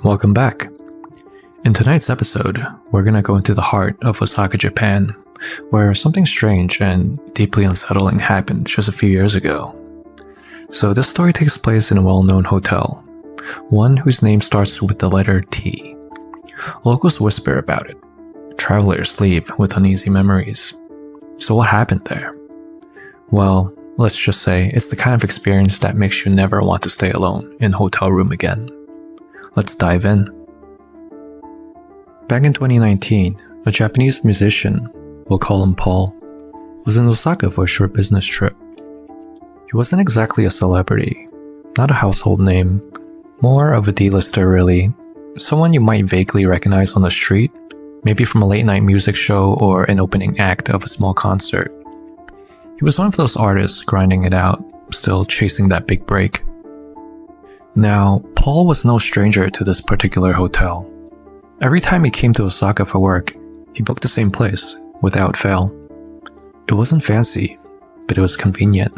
welcome back. In tonight's episode, we're gonna go into the heart of Osaka, Japan, where something strange and deeply unsettling happened just a few years ago. So this story takes place in a well-known hotel, one whose name starts with the letter T. Locals whisper about it. Travelers leave with uneasy memories. So what happened there? Well, let's just say it's the kind of experience that makes you never want to stay alone in a hotel room again. Let's dive in. Back in 2019, a Japanese musician, we'll call him Paul, was in Osaka for a short business trip. He wasn't exactly a celebrity, not a household name, more of a D-lister really, someone you might vaguely recognize on the street, maybe from a late-night music show or an opening act of a small concert. He was one of those artists grinding it out, still chasing that big break. Now, Paul was no stranger to this particular hotel. Every time he came to Osaka for work, he booked the same place, without fail. It wasn't fancy, but it was convenient.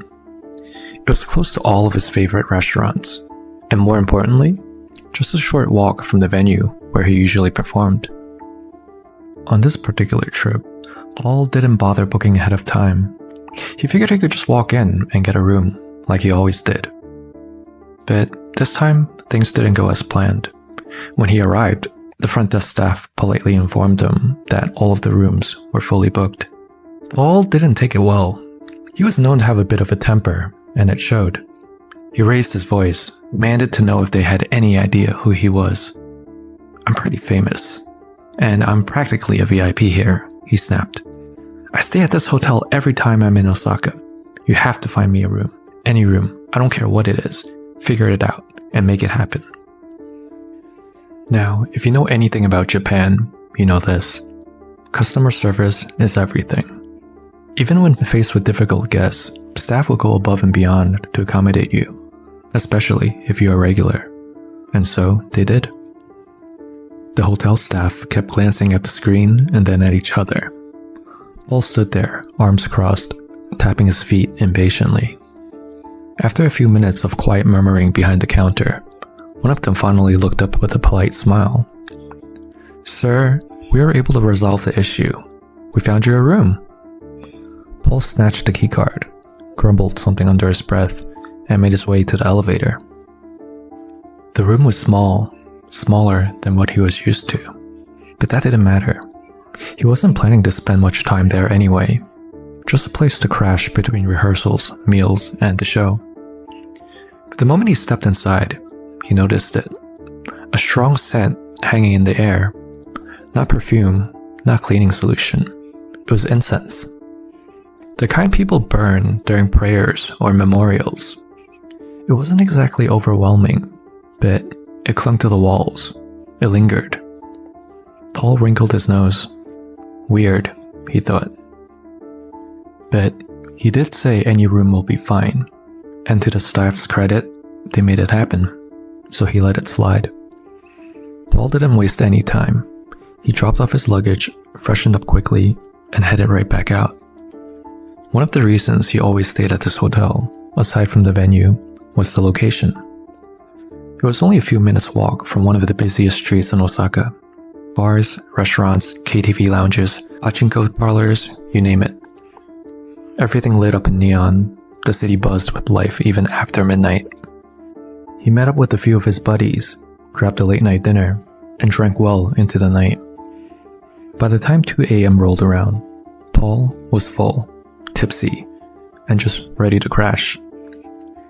It was close to all of his favorite restaurants, and more importantly, just a short walk from the venue where he usually performed. On this particular trip, Paul didn't bother booking ahead of time. He figured he could just walk in and get a room, like he always did. But this time, things didn't go as planned. When he arrived, the front desk staff politely informed him that all of the rooms were fully booked. Paul didn't take it well. He was known to have a bit of a temper, and it showed. He raised his voice, demanded to know if they had any idea who he was. "I'm pretty famous, and I'm practically a VIP here," he snapped. "I stay at this hotel every time I'm in Osaka. You have to find me a room. Any room. I don't care what it is. Figure it out and make it happen." Now, if you know anything about Japan, you know this. Customer service is everything. Even when faced with difficult guests, staff will go above and beyond to accommodate you, especially if you're a regular. And so they did. The hotel staff kept glancing at the screen and then at each other. Paul stood there, arms crossed, tapping his feet impatiently. After a few minutes of quiet murmuring behind the counter, one of them finally looked up with a polite smile. "Sir, we were able to resolve the issue. We found you a room." Paul snatched the keycard, grumbled something under his breath, and made his way to the elevator. The room was small, smaller than what he was used to, but that didn't matter. He wasn't planning to spend much time there anyway, just a place to crash between rehearsals, meals, and the show. But the moment he stepped inside, he noticed it. A strong scent hanging in the air. Not perfume, not cleaning solution. It was incense. The kind people burn during prayers or memorials. It wasn't exactly overwhelming, but it clung to the walls. It lingered. Paul wrinkled his nose. Weird, he thought. But he did say any room will be fine, and to the staff's credit, they made it happen, so he let it slide. Paul didn't waste any time. He dropped off his luggage, freshened up quickly, and headed right back out. One of the reasons he always stayed at this hotel, aside from the venue, was the location. It was only a few minutes' walk from one of the busiest streets in Osaka. Bars, restaurants, KTV lounges, pachinko parlors, you name it. Everything lit up in neon, the city buzzed with life even after midnight. He met up with a few of his buddies, grabbed a late-night dinner, and drank well into the night. By the time 2 a.m. rolled around, Paul was full, tipsy, and just ready to crash.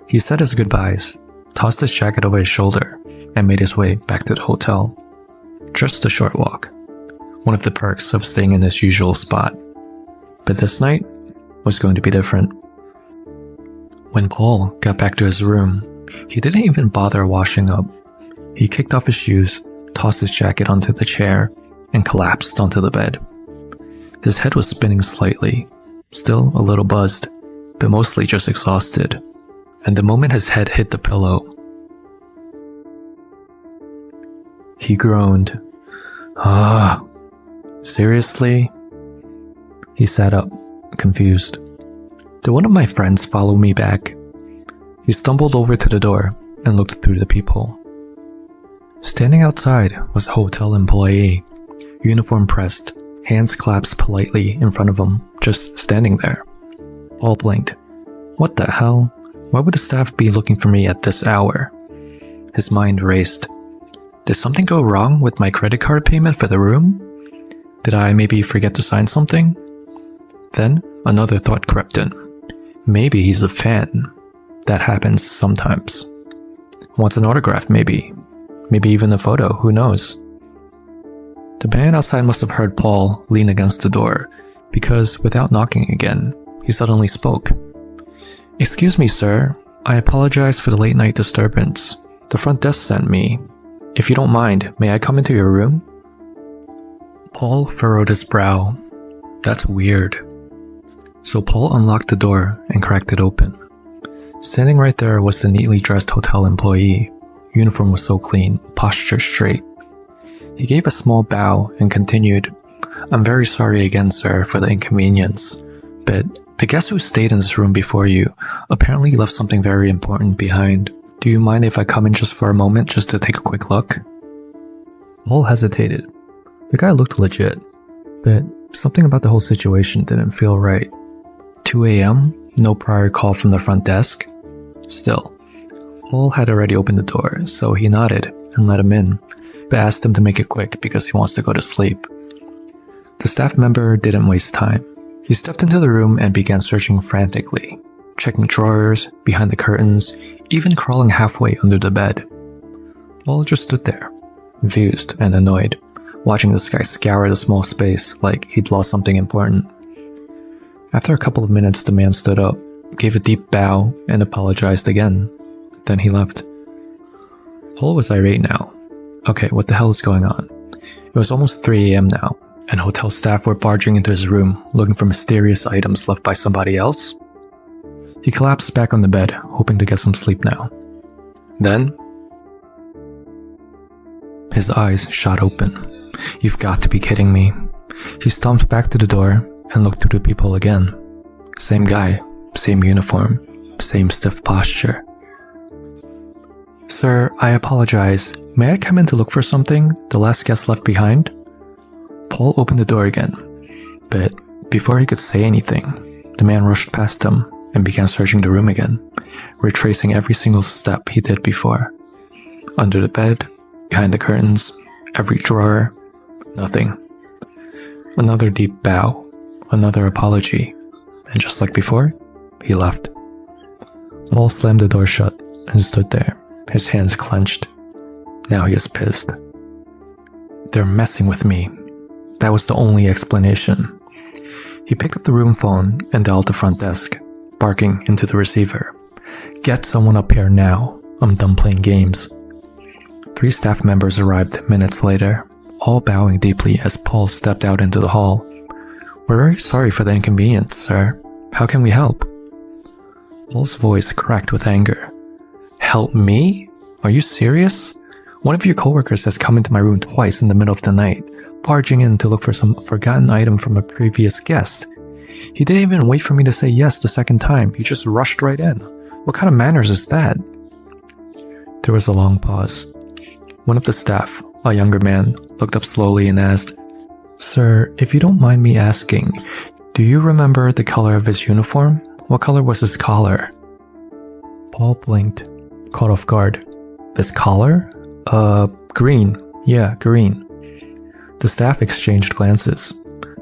He said his goodbyes, tossed his jacket over his shoulder, and made his way back to the hotel. Just a short walk, one of the perks of staying in his usual spot. But this night was going to be different. When Paul got back to his room, he didn't even bother washing up. He kicked off his shoes, tossed his jacket onto the chair, and collapsed onto the bed. His head was spinning slightly, still a little buzzed, but mostly just exhausted. And the moment his head hit the pillow, he groaned. "Ah, seriously?" He sat up, confused. "Did one of my friends follow me back?" He stumbled over to the door and looked through the peephole. Standing outside was a hotel employee, uniform pressed, hands clasped politely in front of him, just standing there. Paul blinked. What the hell? Why would the staff be looking for me at this hour? His mind raced. Did something go wrong with my credit card payment for the room? Did I maybe forget to sign something? Then another thought crept in. Maybe he's a fan. That happens sometimes. Wants an autograph maybe. Maybe even a photo, who knows? The man outside must have heard Paul lean against the door, because without knocking again, he suddenly spoke. Excuse me, sir. I apologize for the late night disturbance. The front desk sent me. If you don't mind, may I come into your room? Paul furrowed his brow. That's weird. So Paul unlocked the door and cracked it open. Standing right there was the neatly dressed hotel employee. Uniform was so clean, posture straight. He gave a small bow and continued, I'm very sorry again, sir, for the inconvenience, but the guest who stayed in this room before you apparently left something very important behind. Do you mind if I come in just for a moment just to take a quick look? Paul hesitated. The guy looked legit, but something about the whole situation didn't feel right. 2 a.m., no prior call from the front desk? Still, Paul had already opened the door, so he nodded and let him in, but asked him to make it quick because he wants to go to sleep. The staff member didn't waste time. He stepped into the room and began searching frantically, checking drawers, behind the curtains, even crawling halfway under the bed. Paul just stood there, confused and annoyed, watching this guy scour the small space like he'd lost something important. After a couple of minutes, the man stood up, gave a deep bow, and apologized again. Then he left. Paul was irate now. Okay, what the hell is going on? It was almost 3 a.m. now, and hotel staff were barging into his room, looking for mysterious items left by somebody else. He collapsed back on the bed, hoping to get some sleep now. Then, his eyes shot open. You've got to be kidding me. He stomped back to the door and looked through the peephole again. Same guy, same uniform, same stiff posture. Sir, I apologize. May I come in to look for something the last guest left behind? Paul opened the door again, but before he could say anything, the man rushed past him and began searching the room again, retracing every single step he did before. Under the bed, behind the curtains, every drawer, nothing. Another deep bow, another apology, and just like before, he left. Paul slammed the door shut and stood there, his hands clenched. Now he is pissed. They're messing with me. That was the only explanation. He picked up the room phone and dialed the front desk, barking into the receiver. Get someone up here now. I'm done playing games. 3 staff members arrived minutes later, all bowing deeply as Paul stepped out into the hall. We're very sorry for the inconvenience, sir. How can we help? Paul's voice cracked with anger. Help me? Are you serious? One of your coworkers has come into my room twice in the middle of the night, barging in to look for some forgotten item from a previous guest. He didn't even wait for me to say yes the second time. He just rushed right in. What kind of manners is that? There was a long pause. One of the staff, a younger man, looked up slowly and asked, Sir, if you don't mind me asking, do you remember the color of his uniform? What color was his collar? Paul blinked, caught off guard. His collar? Green. Yeah, green. The staff exchanged glances.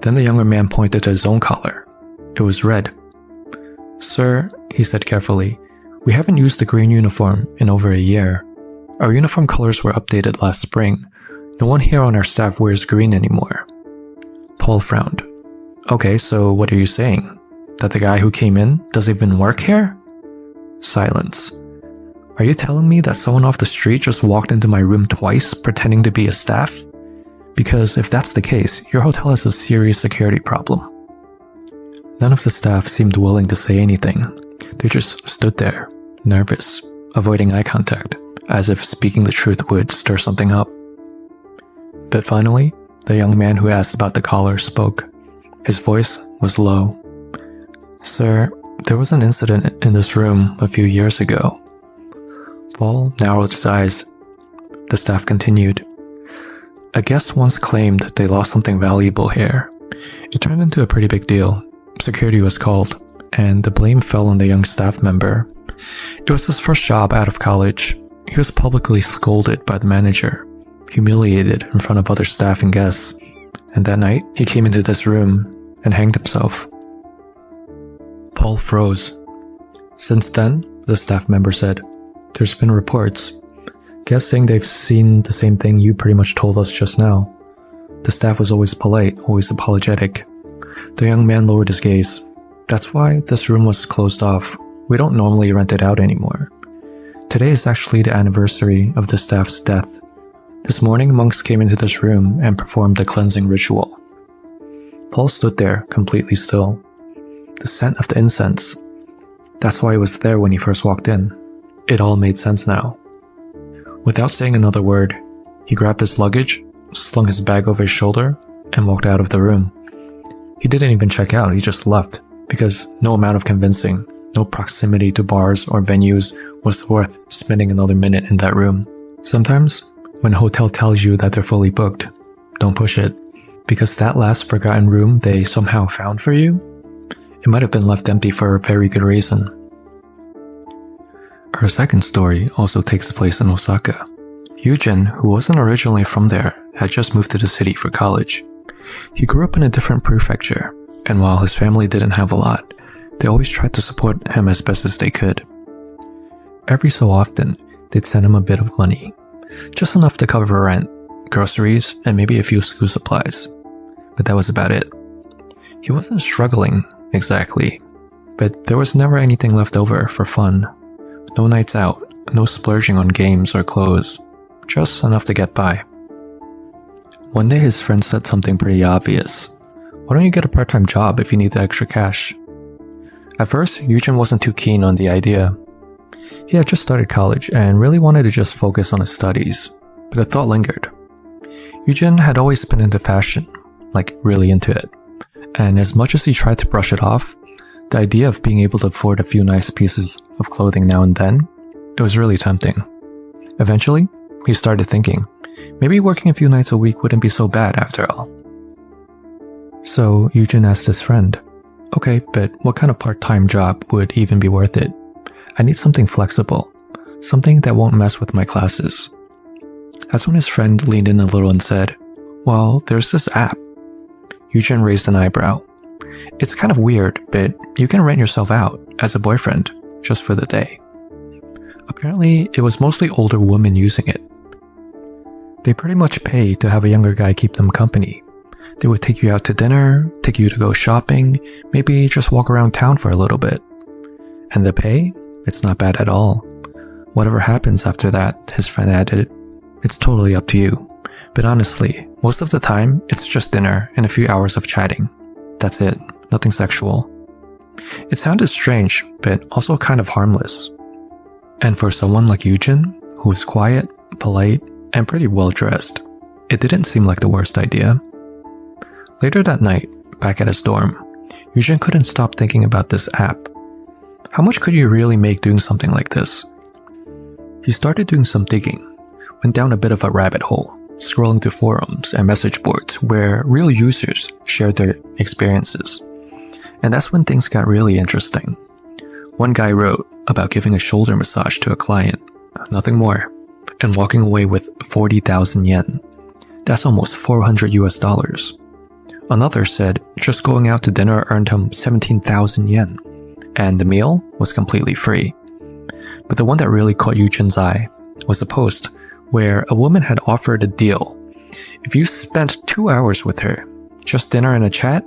Then the younger man pointed to his own collar. It was red. Sir, he said carefully, we haven't used the green uniform in over a year. Our uniform colors were updated last spring. No one here on our staff wears green anymore. Paul frowned. Okay, so what are you saying? That the guy who came in doesn't even work here? Silence. Are you telling me that someone off the street just walked into my room twice pretending to be a staff? Because if that's the case, your hotel has a serious security problem. None of the staff seemed willing to say anything. They just stood there, nervous, avoiding eye contact, as if speaking the truth would stir something up. But finally, the young man who asked about the collar spoke. His voice was low. Sir, there was an incident in this room a few years ago. Paul narrowed his eyes. The staff continued. A guest once claimed they lost something valuable here. It turned into a pretty big deal. Security was called, and the blame fell on the young staff member. It was his first job out of college. He was publicly scolded by the manager, humiliated in front of other staff and guests, and that night he came into this room and hanged himself. Paul froze. Since then, the staff member said, there's been reports. Guests saying they've seen the same thing you pretty much told us just now. The staff was always polite, always apologetic. The young man lowered his gaze. That's why this room was closed off. We don't normally rent it out anymore. Today is actually the anniversary of the staff's death. This morning, monks came into this room and performed a cleansing ritual. Paul stood there, completely still. The scent of the incense. That's why it was there when he first walked in. It all made sense now. Without saying another word, he grabbed his luggage, slung his bag over his shoulder, and walked out of the room. He didn't even check out, he just left, because no amount of convincing, no proximity to bars or venues was worth spending another minute in that room. Sometimes, when a hotel tells you that they're fully booked, don't push it, because that last forgotten room they somehow found for you, it might have been left empty for a very good reason. Our second story also takes place in Osaka. Yujin, who wasn't originally from there, had just moved to the city for college. He grew up in a different prefecture, and while his family didn't have a lot, they always tried to support him as best as they could. Every so often, they'd send him a bit of money, just enough to cover rent, groceries, and maybe a few school supplies. But that was about it. He wasn't struggling, exactly, but there was never anything left over for fun. No nights out, no splurging on games or clothes, just enough to get by. One day his friend said something pretty obvious. Why don't you get a part-time job if you need the extra cash? At first, Yujin wasn't too keen on the idea. He had just started college and really wanted to just focus on his studies, but the thought lingered. Yujin had always been into fashion, like really into it, and as much as he tried to brush it off, the idea of being able to afford a few nice pieces of clothing now and then, it was really tempting. Eventually, he started thinking, maybe working a few nights a week wouldn't be so bad after all. So Yujin asked his friend, okay, but what kind of part-time job would even be worth it? I need something flexible, something that won't mess with my classes. That's when his friend leaned in a little and said, well, there's this app. Yujin raised an eyebrow. It's kind of weird, but you can rent yourself out as a boyfriend just for the day. Apparently, it was mostly older women using it. They pretty much pay to have a younger guy keep them company. They would take you out to dinner, take you to go shopping, maybe just walk around town for a little bit. And the pay? It's not bad at all. Whatever happens after that, his friend added, it's totally up to you. But honestly, most of the time, it's just dinner and a few hours of chatting. That's it, nothing sexual. It sounded strange, but also kind of harmless. And for someone like Yujin, who was quiet, polite, and pretty well dressed, it didn't seem like the worst idea. Later that night, back at his dorm, Yujin couldn't stop thinking about this app. How much could you really make doing something like this? He started doing some digging, went down a bit of a rabbit hole, scrolling through forums and message boards where real users shared their experiences. And that's when things got really interesting. One guy wrote about giving a shoulder massage to a client, nothing more, and walking away with 40,000 yen. That's almost $400. Another said just going out to dinner earned him 17,000 yen, and the meal was completely free. But the one that really caught Yujin's eye was a post where a woman had offered a deal. If you spent 2 hours with her, just dinner and a chat,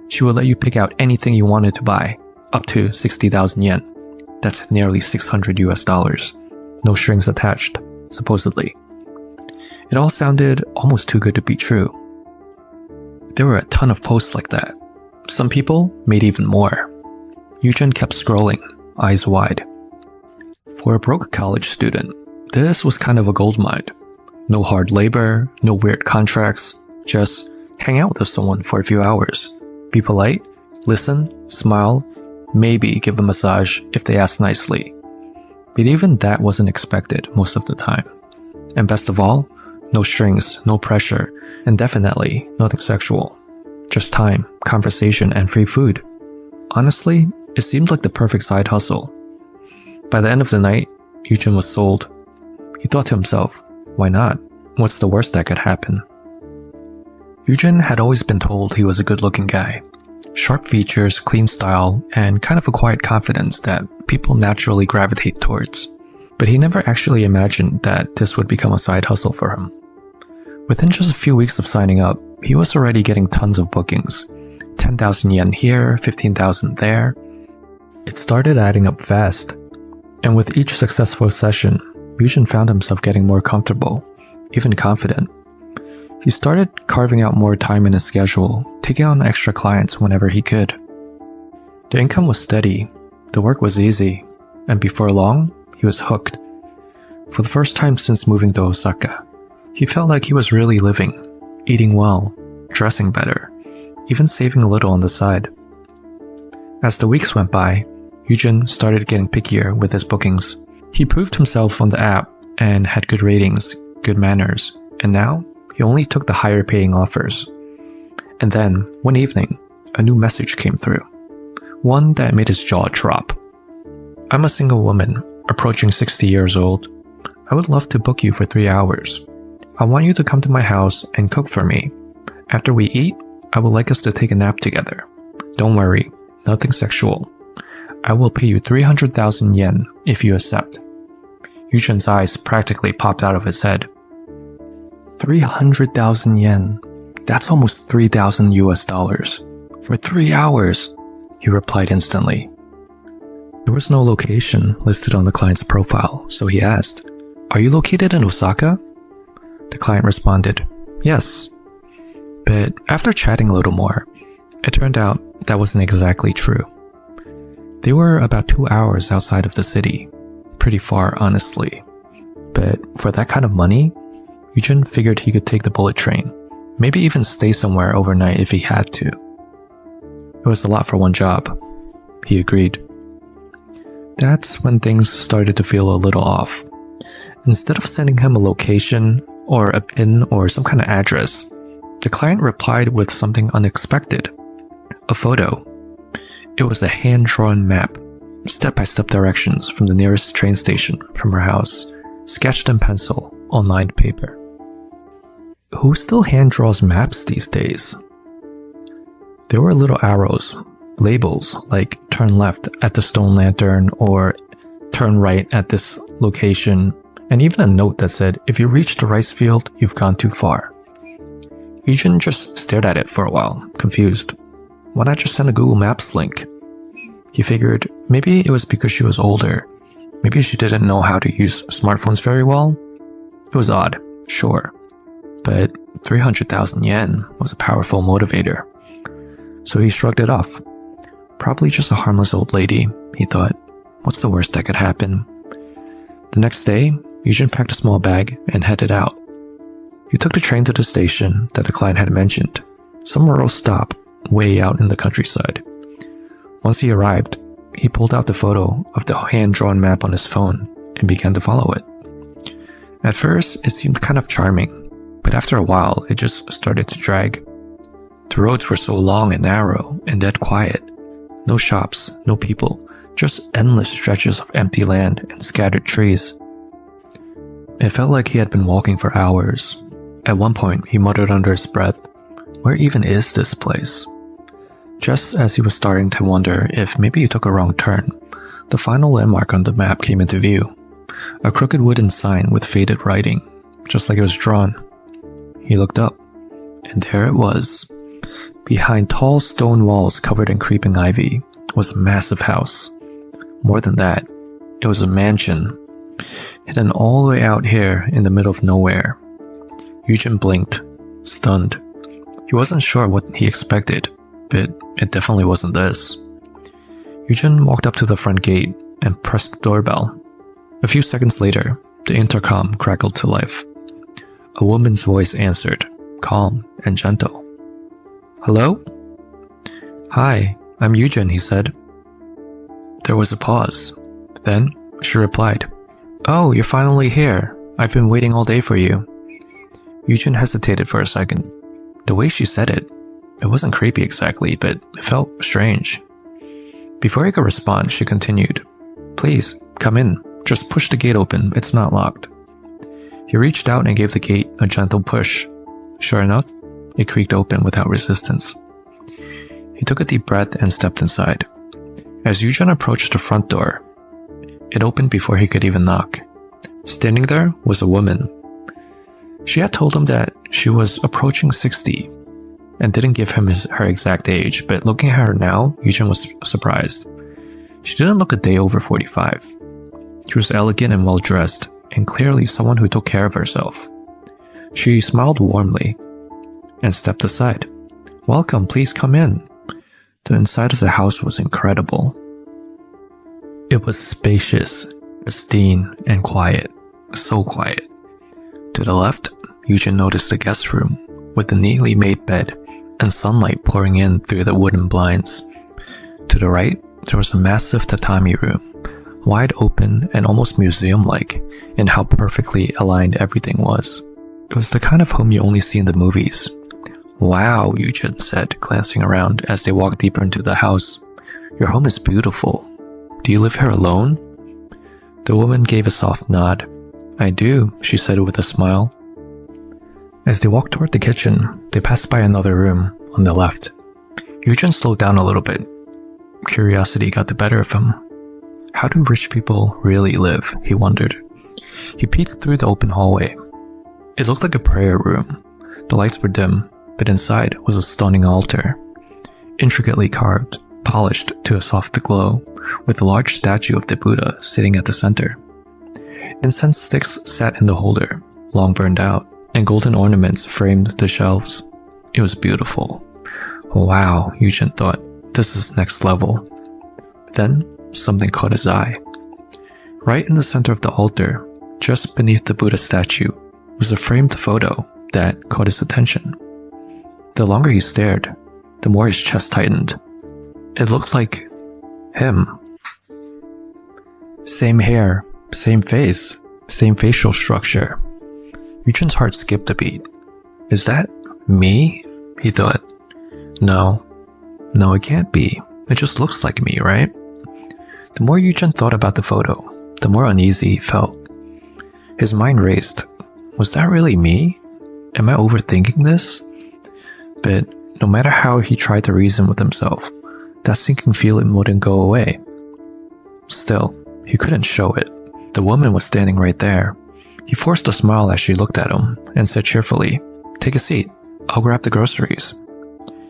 she would let you pick out anything you wanted to buy, up to 60,000 yen. That's nearly $600. No strings attached, supposedly. It all sounded almost too good to be true. There were a ton of posts like that. Some people made even more. Yujin kept scrolling, eyes wide. For a broke college student, this was kind of a goldmine. No hard labor, no weird contracts, just hang out with someone for a few hours. Be polite, listen, smile, maybe give a massage if they ask nicely. But even that wasn't expected most of the time. And best of all, no strings, no pressure, and definitely nothing sexual. Just time, conversation, and free food. Honestly, it seemed like the perfect side hustle. By the end of the night, Eugen was sold. He thought to himself, why not? What's the worst that could happen? Eugen had always been told he was a good-looking guy. Sharp features, clean style, and kind of a quiet confidence that people naturally gravitate towards. But he never actually imagined that this would become a side hustle for him. Within just a few weeks of signing up, he was already getting tons of bookings. 10,000 yen here, 15,000 there. It started adding up fast. And with each successful session, Eugen found himself getting more comfortable, even confident. He started carving out more time in his schedule, taking on extra clients whenever he could. The income was steady, the work was easy, and before long, he was hooked. For the first time since moving to Osaka, he felt like he was really living, eating well, dressing better, even saving a little on the side. As the weeks went by, Eugen started getting pickier with his bookings. He proved himself on the app and had good ratings, good manners, and now he only took the higher paying offers. And then, one evening, a new message came through. One that made his jaw drop. I'm a single woman, approaching 60 years old. I would love to book you for 3 hours. I want you to come to my house and cook for me. After we eat, I would like us to take a nap together. Don't worry, nothing sexual. I will pay you 300,000 yen if you accept. Eugen's eyes practically popped out of his head. 300,000 yen. That's almost 3,000 US dollars. For 3 hours, he replied instantly. There was no location listed on the client's profile, so he asked, Are you located in Osaka? The client responded, Yes. But after chatting a little more, it turned out that wasn't exactly true. They were about 2 hours outside of the city. Pretty far, honestly. But for that kind of money, Eugen figured he could take the bullet train, maybe even stay somewhere overnight if he had to. It was a lot for one job. He agreed. That's when things started to feel a little off. Instead of sending him a location, or a pin, or some kind of address, the client replied with something unexpected. A photo. It was a hand-drawn map, step-by-step directions from the nearest train station from her house, sketched in pencil on lined paper. Who still hand-draws maps these days? There were little arrows, labels like turn left at the stone lantern or turn right at this location, and even a note that said, if you reach the rice field, you've gone too far. Eugen just stared at it for a while, confused. Why not just send a Google Maps link? He figured maybe it was because she was older. Maybe she didn't know how to use smartphones very well. It was odd, sure. But 300,000 yen was a powerful motivator. So he shrugged it off. Probably just a harmless old lady, he thought. What's the worst that could happen? The next day, Eugen packed a small bag and headed out. He took the train to the station that the client had mentioned, some rural stop way out in the countryside. Once he arrived, he pulled out the photo of the hand-drawn map on his phone and began to follow it. At first, it seemed kind of charming, but after a while, it just started to drag. The roads were so long and narrow and dead quiet. No shops, no people, just endless stretches of empty land and scattered trees. It felt like he had been walking for hours. At one point, he muttered under his breath, Where even is this place? Just as he was starting to wonder if maybe he took a wrong turn, the final landmark on the map came into view. A crooked wooden sign with faded writing, just like it was drawn. He looked up, and there it was. Behind tall stone walls covered in creeping ivy was a massive house. More than that, it was a mansion, hidden all the way out here in the middle of nowhere. Eugen blinked, stunned. He wasn't sure what he expected, but it definitely wasn't this. Eugen walked up to the front gate and pressed the doorbell. A few seconds later, the intercom crackled to life. A woman's voice answered, calm and gentle. Hello? Hi, I'm Eugen, he said. There was a pause. Then she replied, Oh, you're finally here. I've been waiting all day for you." Yujin hesitated for a second. The way she said it wasn't creepy exactly, but it felt strange. Before he could respond, she continued, "Please, come in. Just push the gate open, it's not locked." He reached out and gave the gate a gentle push. Sure enough, it creaked open without resistance. He took a deep breath and stepped inside. As Yujin approached the front door, it opened before he could even knock. Standing there was a woman. She had told him that she was approaching 60 and didn't give him her exact age, but looking at her now, Yujin was surprised. She didn't look a day over 45. She was elegant and well-dressed, and clearly someone who took care of herself. She smiled warmly and stepped aside. "Welcome, please come in." The inside of the house was incredible. It was spacious, pristine, and quiet. So quiet. To the left, Yujin noticed the guest room with a neatly made bed and sunlight pouring in through the wooden blinds. To the right, there was a massive tatami room, wide open and almost museum-like in how perfectly aligned everything was. It was the kind of home you only see in the movies. "Wow," Yujin said, glancing around as they walked deeper into the house. "Your home is beautiful. Do you live here alone?" The woman gave a soft nod. "I do," she said with a smile. As they walked toward the kitchen, they passed by another room on the left. Yujin slowed down a little bit. Curiosity got the better of him. How do rich people really live, he wondered. He peeked through the open hallway. It looked like a prayer room. The lights were dim, but inside was a stunning altar. Intricately carved, polished to a soft glow, with a large statue of the Buddha sitting at the center. Incense sticks sat in the holder, long burned out, and golden ornaments framed the shelves. It was beautiful. Wow, Yujin thought, this is next level. Then, something caught his eye. Right in the center of the altar, just beneath the Buddha statue, was a framed photo that caught his attention. The longer he stared, the more his chest tightened. It looked like him. Same hair, same face, same facial structure. Yujin's heart skipped a beat. Is that me? He thought. No, it can't be. It just looks like me, right? The more Yujin thought about the photo, the more uneasy he felt. His mind raced. Was that really me? Am I overthinking this? But no matter how he tried to reason with himself, that sinking feeling wouldn't go away. Still, he couldn't show it. The woman was standing right there. He forced a smile as she looked at him and said cheerfully, "Take a seat. I'll grab the groceries."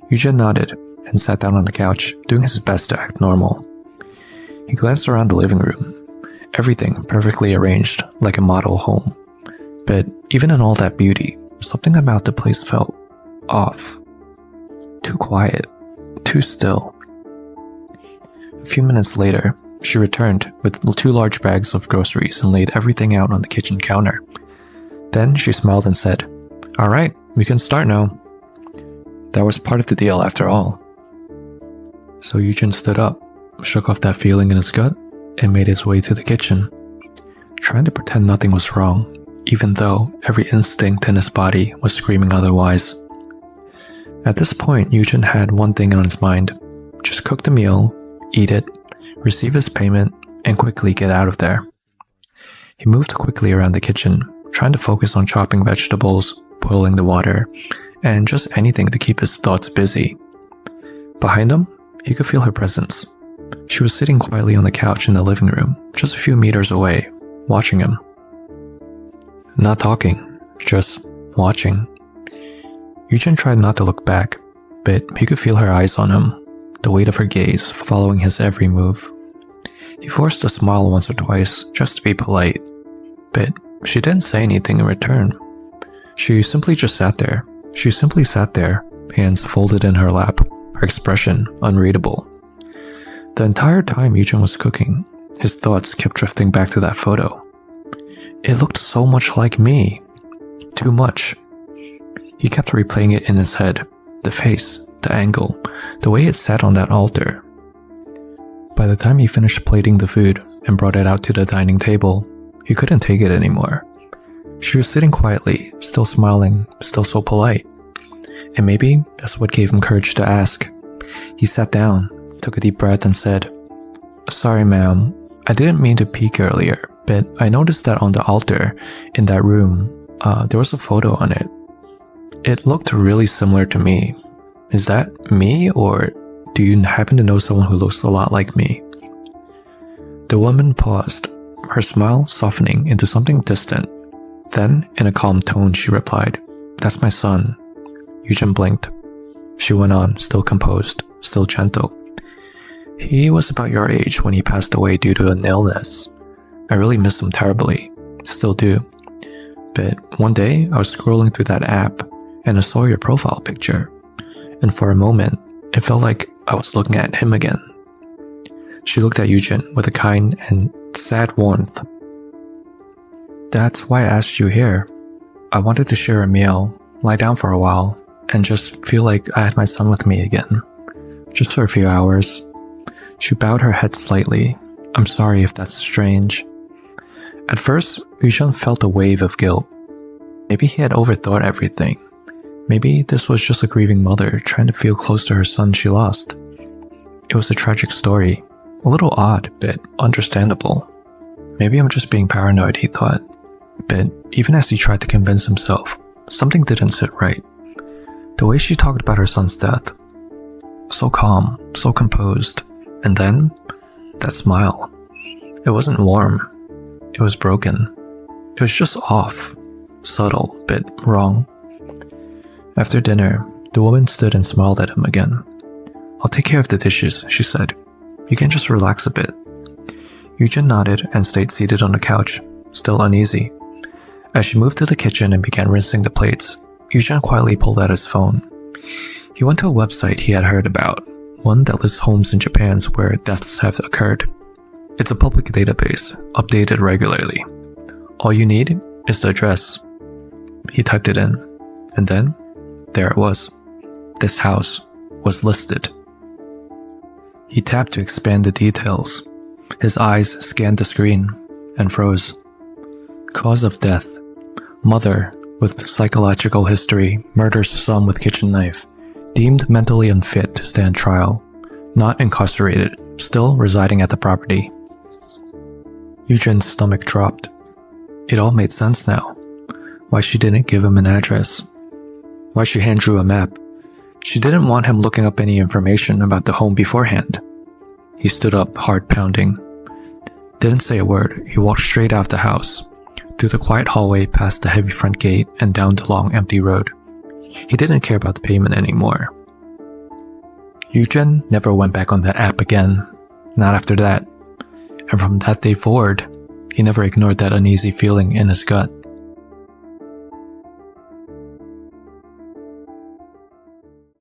Yujin nodded and sat down on the couch, doing his best to act normal. He glanced around the living room. Everything perfectly arranged like a model home. But even in all that beauty, something about the place felt off. Too quiet. Too still. A few minutes later, she returned with 2 large bags of groceries and laid everything out on the kitchen counter. Then she smiled and said, "All right, we can start now." That was part of the deal after all. So Yujin stood up, shook off that feeling in his gut, and made his way to the kitchen, trying to pretend nothing was wrong, even though every instinct in his body was screaming otherwise. At this point, Yujin had one thing on his mind. Just cook the meal, eat it, receive his payment, and quickly get out of there. He moved quickly around the kitchen, trying to focus on chopping vegetables, boiling the water, and just anything to keep his thoughts busy. Behind him, he could feel her presence. She was sitting quietly on the couch in the living room, just a few meters away, watching him. Not talking, just watching. Yujin tried not to look back, but he could feel her eyes on him, the weight of her gaze following his every move. He forced a smile once or twice just to be polite, but she didn't say anything in return. She simply sat there, hands folded in her lap, her expression unreadable. The entire time Yujin was cooking, his thoughts kept drifting back to that photo. It looked so much like me. Too much. He kept replaying it in his head, the face, the angle, the way it sat on that altar. By the time he finished plating the food and brought it out to the dining table, he couldn't take it anymore. She was sitting quietly, still smiling, still so polite. And maybe that's what gave him courage to ask. He sat down, took a deep breath and said, "Sorry ma'am, I didn't mean to peek earlier, but I noticed that on the altar in that room, there was a photo on it. It looked really similar to me. Is that me, or do you happen to know someone who looks a lot like me?" The woman paused, her smile softening into something distant. Then, in a calm tone, she replied, "That's my son." Eugen blinked. She went on, still composed, still gentle. "He was about your age when he passed away due to an illness. I really miss him terribly. Still do. But one day, I was scrolling through that app, and I saw your profile picture. And for a moment, it felt like I was looking at him again." She looked at Eugen with a kind and sad warmth. "That's why I asked you here. I wanted to share a meal, lie down for a while, and just feel like I had my son with me again. Just for a few hours." She bowed her head slightly. "I'm sorry if that's strange." At first, Eugen felt a wave of guilt. Maybe he had overthought everything. Maybe this was just a grieving mother trying to feel close to her son she lost. It was a tragic story. A little odd, but understandable. Maybe I'm just being paranoid, he thought. But even as he tried to convince himself, something didn't sit right. The way she talked about her son's death. So calm, so composed. And then, that smile. It wasn't warm. It was broken. It was just off. Subtle, but wrong. After dinner, the woman stood and smiled at him again. "I'll take care of the dishes," she said. "You can just relax a bit." Eugen nodded and stayed seated on the couch, still uneasy. As she moved to the kitchen and began rinsing the plates, Eugen quietly pulled out his phone. He went to a website he had heard about, one that lists homes in Japan where deaths have occurred. It's a public database, updated regularly. All you need is the address. He typed it in, and then, there it was. This house was listed. He tapped to expand the details. His eyes scanned the screen and froze. Cause of death. Mother with psychological history murders son with kitchen knife. Deemed mentally unfit to stand trial. Not incarcerated, still residing at the property. Eugen's stomach dropped. It all made sense now. Why she didn't give him an address. Why she hand-drew a map. She didn't want him looking up any information about the home beforehand. He stood up, heart pounding. Didn't say a word. He walked straight out of the house, through the quiet hallway past the heavy front gate and down the long empty road. He didn't care about the payment anymore. Eugen never went back on that app again. Not after that. And from that day forward, he never ignored that uneasy feeling in his gut.